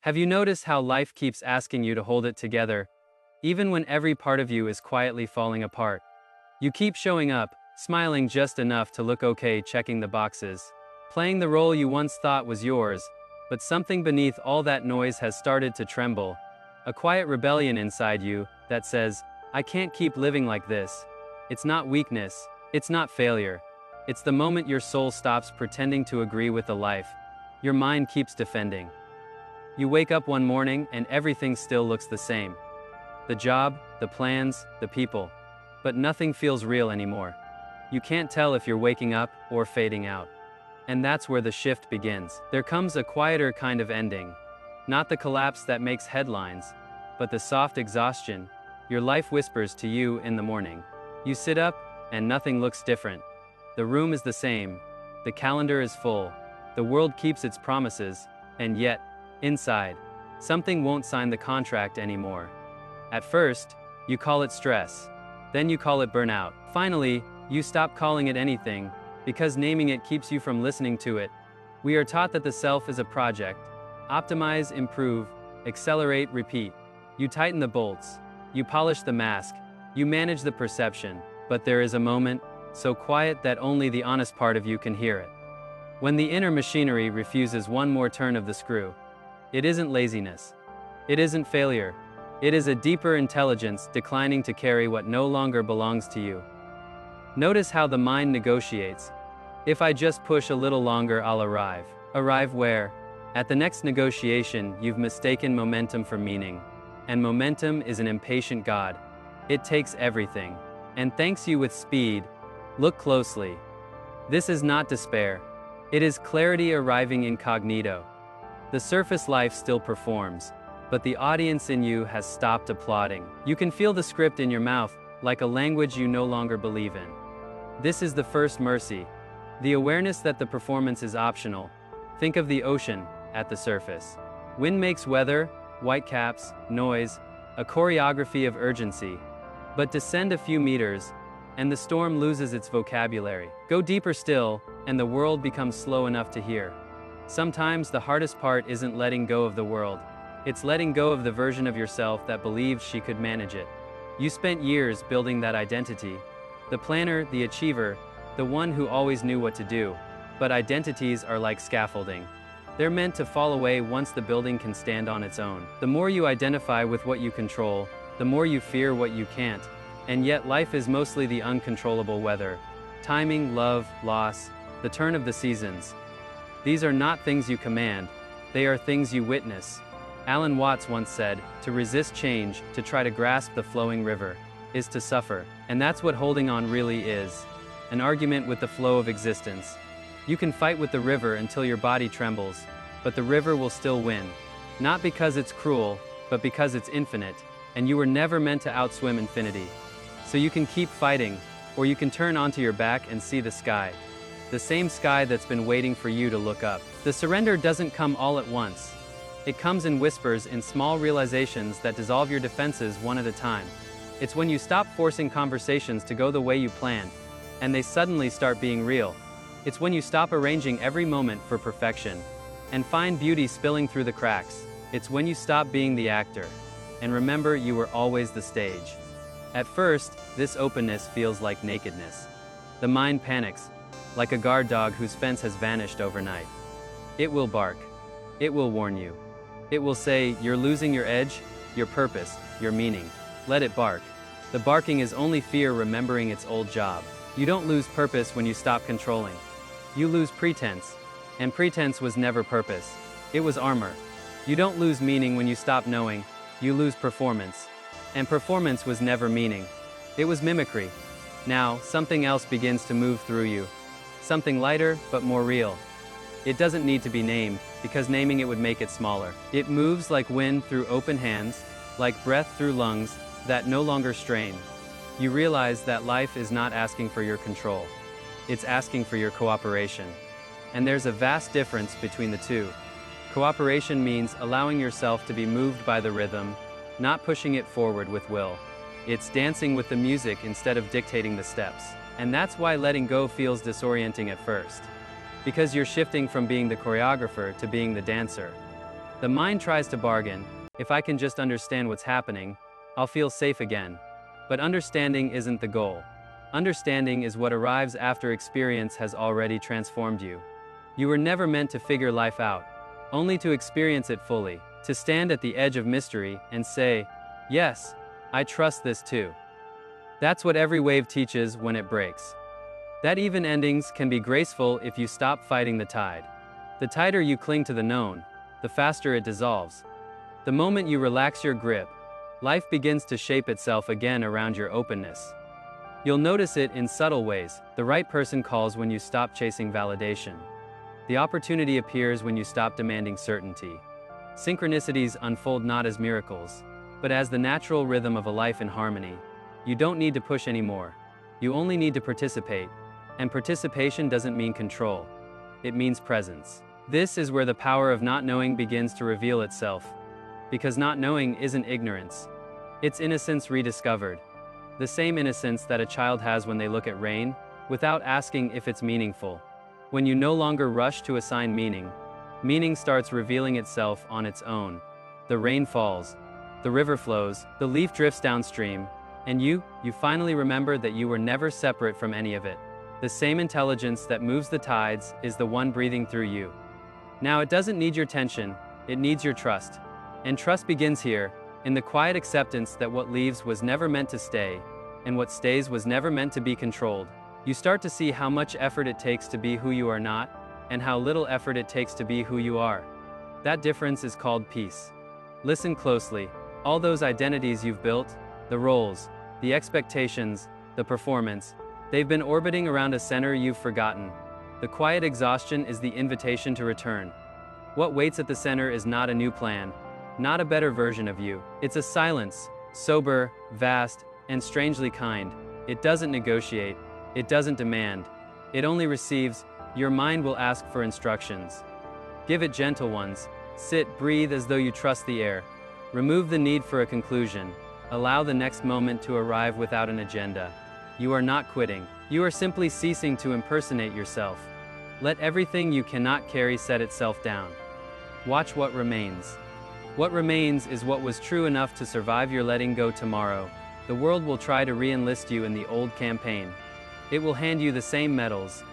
Have you noticed how life keeps asking you to hold it together, even when every part of you is quietly falling apart? You keep showing up, smiling just enough to look okay, checking the boxes, playing the role you once thought was yours, but something beneath all that noise has started to tremble. A quiet rebellion inside you that says, I can't keep living like this. It's not weakness, it's not failure. It's the moment your soul stops pretending to agree with the life your mind keeps defending. You wake up one morning and everything still looks the same. The job, the plans, the people. But nothing feels real anymore. You can't tell if you're waking up or fading out. And that's where the shift begins. There comes a quieter kind of ending. Not the collapse that makes headlines, but the soft exhaustion your life whispers to you in the morning. You sit up, and nothing looks different. The room is the same. The calendar is full. The world keeps its promises, and yet, inside, something won't sign the contract anymore. At first, you call it stress. Then you call it burnout. Finally, you stop calling it anything, because naming it keeps you from listening to it. We are taught that the self is a project. Optimize, improve, accelerate, repeat. You tighten the bolts. You polish the mask. You manage the perception. But there is a moment, so quiet that only the honest part of you can hear it. When the inner machinery refuses one more turn of the screw. It isn't laziness. It isn't failure. It is a deeper intelligence declining to carry what no longer belongs to you. Notice how the mind negotiates. If I just push a little longer, I'll arrive. Arrive where? At the next negotiation, you've mistaken momentum for meaning. And momentum is an impatient god. It takes everything. And thanks you with speed. Look closely. This is not despair. It is clarity arriving incognito. The surface life still performs, but the audience in you has stopped applauding. You can feel the script in your mouth, like a language you no longer believe in. This is the first mercy. The awareness that the performance is optional. Think of the ocean at the surface. Wind makes weather, whitecaps, noise, a choreography of urgency. But descend a few meters, and the storm loses its vocabulary. Go deeper still, and the world becomes slow enough to hear. Sometimes the hardest part isn't letting go of the world. It's letting go of the version of yourself that believed she could manage it. You spent years building that identity. The planner, the achiever, the one who always knew what to do. But identities are like scaffolding. They're meant to fall away once the building can stand on its own. The more you identify with what you control, the more you fear what you can't. And yet life is mostly the uncontrollable weather. Timing, love, loss, the turn of the seasons. These are not things you command. They are things you witness. Alan Watts once said, to resist change, to try to grasp the flowing river, is to suffer. And that's what holding on really is. An argument with the flow of existence. You can fight with the river until your body trembles, but the river will still win. Not because it's cruel, but because it's infinite, and you were never meant to outswim infinity. So you can keep fighting, or you can turn onto your back and see the sky. The same sky that's been waiting for you to look up. The surrender doesn't come all at once. It comes in whispers, in small realizations that dissolve your defenses one at a time. It's when you stop forcing conversations to go the way you planned, and they suddenly start being real. It's when you stop arranging every moment for perfection, and find beauty spilling through the cracks. It's when you stop being the actor, and remember you were always the stage. At first, this openness feels like nakedness. The mind panics, like a guard dog whose fence has vanished overnight. It will bark. It will warn you. It will say, you're losing your edge, your purpose, your meaning. Let it bark. The barking is only fear remembering its old job. You don't lose purpose when you stop controlling. You lose pretense. And pretense was never purpose. It was armor. You don't lose meaning when you stop knowing. You lose performance. And performance was never meaning. It was mimicry. Now, something else begins to move through you. Something lighter, but more real. It doesn't need to be named, because naming it would make it smaller. It moves like wind through open hands, like breath through lungs that no longer strain. You realize that life is not asking for your control. It's asking for your cooperation. And there's a vast difference between the two. Cooperation means allowing yourself to be moved by the rhythm, not pushing it forward with will. It's dancing with the music instead of dictating the steps. And that's why letting go feels disorienting at first. Because you're shifting from being the choreographer to being the dancer. The mind tries to bargain. If I can just understand what's happening, I'll feel safe again. But understanding isn't the goal. Understanding is what arrives after experience has already transformed you. You were never meant to figure life out, only to experience it fully, to stand at the edge of mystery and say, yes, I trust this too. That's what every wave teaches when it breaks. That even endings can be graceful if you stop fighting the tide. The tighter you cling to the known, the faster it dissolves. The moment you relax your grip, life begins to shape itself again around your openness. You'll notice it in subtle ways. The right person calls when you stop chasing validation. The opportunity appears when you stop demanding certainty. Synchronicities unfold not as miracles, but as the natural rhythm of a life in harmony. You don't need to push anymore. You only need to participate. And participation doesn't mean control. It means presence. This is where the power of not knowing begins to reveal itself. Because not knowing isn't ignorance. It's innocence rediscovered. The same innocence that a child has when they look at rain, without asking if it's meaningful. When you no longer rush to assign meaning, meaning starts revealing itself on its own. The rain falls, the river flows, the leaf drifts downstream, and you finally remember that you were never separate from any of it. The same intelligence that moves the tides is the one breathing through you. Now it doesn't need your tension, it needs your trust. And trust begins here, in the quiet acceptance that what leaves was never meant to stay, and what stays was never meant to be controlled. You start to see how much effort it takes to be who you are not, and how little effort it takes to be who you are. That difference is called peace. Listen closely. All those identities you've built, the roles, the expectations, the performance, they've been orbiting around a center you've forgotten. The quiet exhaustion is the invitation to return. What waits at the center is not a new plan, not a better version of you. It's a silence, sober, vast, and strangely kind. It doesn't negotiate. It doesn't demand. It only receives. Your mind will ask for instructions. Give it gentle ones. Sit, breathe as though you trust the air. Remove the need for a conclusion. Allow the next moment to arrive without an agenda. You are not quitting. You are simply ceasing to impersonate yourself. Let everything you cannot carry set itself down. Watch what remains. What remains is what was true enough to survive your letting go tomorrow. The world will try to re-enlist you in the old campaign. It will hand you the same medals.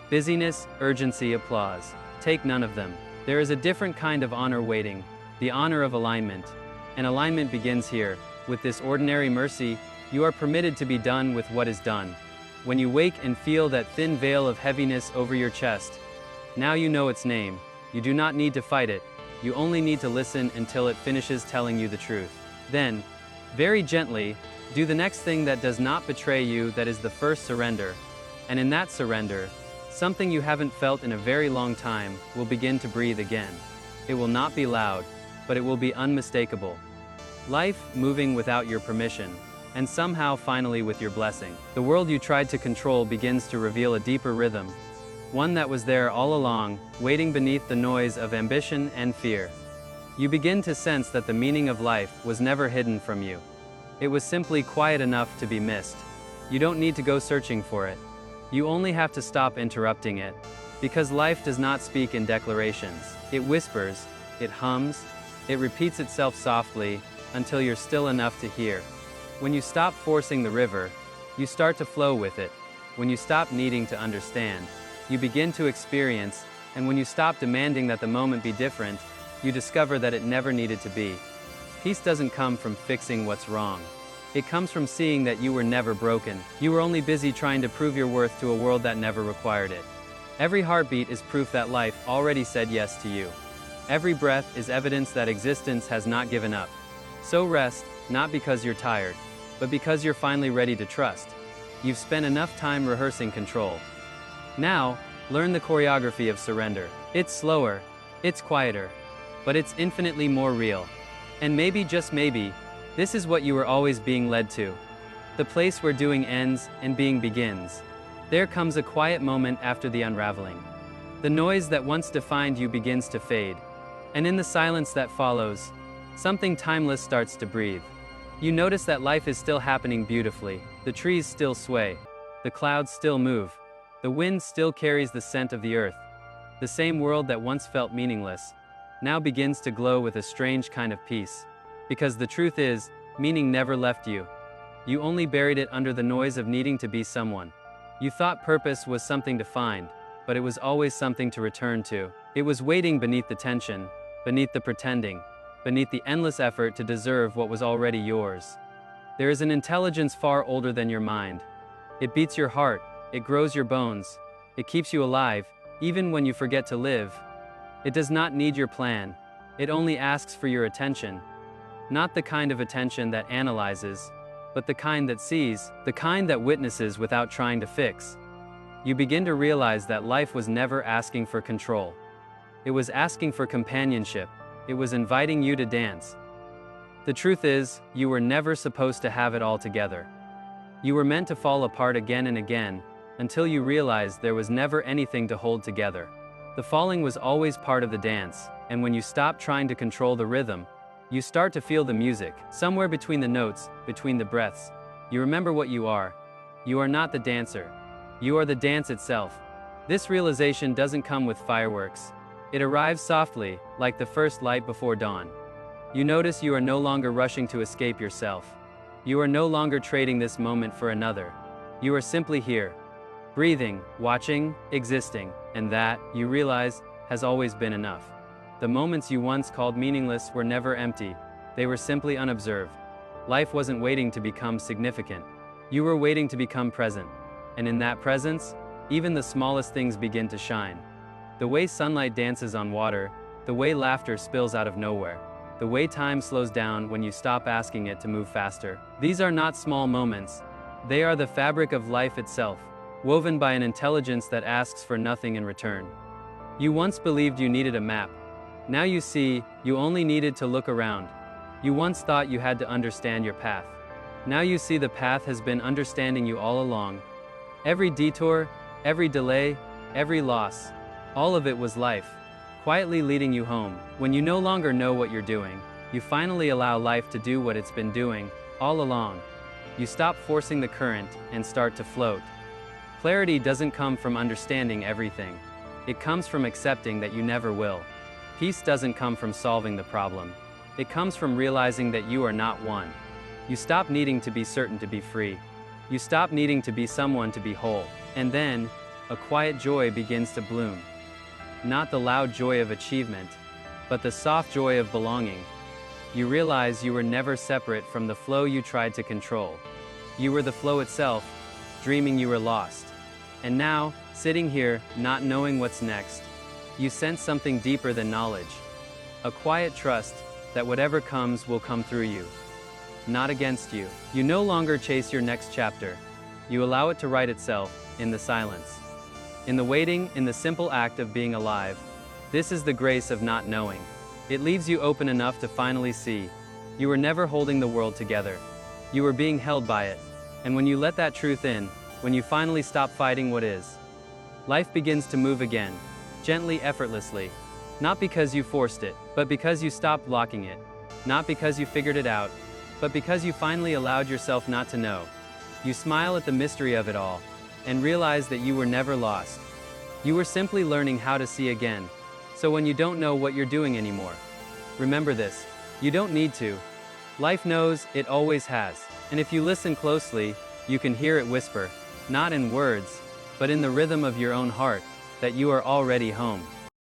Busyness, urgency, applause. Take none of them. There is a different kind of honor waiting, the honor of alignment. And alignment begins here. With this ordinary mercy, you are permitted to be done with what is done. When you wake and feel that thin veil of heaviness over your chest, now you know its name. You do not need to fight it. You only need to listen until it finishes telling you the truth. Then, very gently, do the next thing that does not betray you, that is the first surrender. And in that surrender, something you haven't felt in a very long time will begin to breathe again. It will not be loud, but it will be unmistakable. Life moving without your permission, and somehow finally with your blessing. The world you tried to control begins to reveal a deeper rhythm, one that was there all along, waiting beneath the noise of ambition and fear. You begin to sense that the meaning of life was never hidden from you. It was simply quiet enough to be missed. You don't need to go searching for it. You only have to stop interrupting it. Because life does not speak in declarations. It whispers, it hums, it repeats itself softly until you're still enough to hear. When you stop forcing the river, you start to flow with it. When you stop needing to understand, you begin to experience, and when you stop demanding that the moment be different, you discover that it never needed to be. Peace doesn't come from fixing what's wrong. It comes from seeing that you were never broken. You were only busy trying to prove your worth to a world that never required it. Every heartbeat is proof that life already said yes to you. Every breath is evidence that existence has not given up. So rest, not because you're tired, but because you're finally ready to trust. You've spent enough time rehearsing control. Now, learn the choreography of surrender. It's slower, it's quieter, but it's infinitely more real. And maybe, just maybe, this is what you were always being led to. The place where doing ends and being begins. There comes a quiet moment after the unraveling. The noise that once defined you begins to fade. And in the silence that follows, something timeless starts to breathe. You notice that life is still happening beautifully. The trees still sway. The clouds still move. The wind still carries the scent of the earth. The same world that once felt meaningless now begins to glow with a strange kind of peace. Because the truth is, meaning never left you. You only buried it under the noise of needing to be someone. You thought purpose was something to find, but it was always something to return to. It was waiting beneath the tension, beneath the pretending, beneath the endless effort to deserve what was already yours. There is an intelligence far older than your mind. It beats your heart, it grows your bones, it keeps you alive, even when you forget to live. It does not need your plan, it only asks for your attention. Not the kind of attention that analyzes, but the kind that sees, the kind that witnesses without trying to fix. You begin to realize that life was never asking for control. It was asking for companionship. It was inviting you to dance. The truth is, you were never supposed to have it all together. You were meant to fall apart again and again, until you realized there was never anything to hold together. The falling was always part of the dance, and when you stop trying to control the rhythm, you start to feel the music, somewhere between the notes, between the breaths. You remember what you are. You are not the dancer. You are the dance itself. This realization doesn't come with fireworks. It arrives softly, like the first light before dawn. You notice you are no longer rushing to escape yourself. You are no longer trading this moment for another. You are simply here, breathing, watching, existing, and that, you realize, has always been enough. The moments you once called meaningless were never empty, they were simply unobserved. Life wasn't waiting to become significant. You were waiting to become present. And in that presence, even the smallest things begin to shine. The way sunlight dances on water, the way laughter spills out of nowhere, the way time slows down when you stop asking it to move faster. These are not small moments. They are the fabric of life itself, woven by an intelligence that asks for nothing in return. You once believed you needed a map. Now you see, you only needed to look around. You once thought you had to understand your path. Now you see the path has been understanding you all along. Every detour, every delay, every loss, all of it was life, quietly leading you home. When you no longer know what you're doing, you finally allow life to do what it's been doing, all along. You stop forcing the current and start to float. Clarity doesn't come from understanding everything. It comes from accepting that you never will. Peace doesn't come from solving the problem. It comes from realizing that you are not one. You stop needing to be certain to be free. You stop needing to be someone to be whole. And then, a quiet joy begins to bloom. Not the loud joy of achievement, but the soft joy of belonging. You realize you were never separate from the flow you tried to control. You were the flow itself, dreaming you were lost. And now, sitting here, not knowing what's next, you sense something deeper than knowledge. A quiet trust that whatever comes will come through you, not against you. You no longer chase your next chapter. You allow it to write itself, in the silence. In the waiting, in the simple act of being alive. This is the grace of not knowing. It leaves you open enough to finally see. You were never holding the world together. You were being held by it. And when you let that truth in, when you finally stop fighting what is, life begins to move again, gently, effortlessly. Not because you forced it, but because you stopped blocking it. Not because you figured it out, but because you finally allowed yourself not to know. You smile at the mystery of it all, and realize that you were never lost. You were simply learning how to see again. So when you don't know what you're doing anymore, remember this: you don't need to. Life knows, it always has. And if you listen closely, you can hear it whisper, not in words, but in the rhythm of your own heart, that you are already home.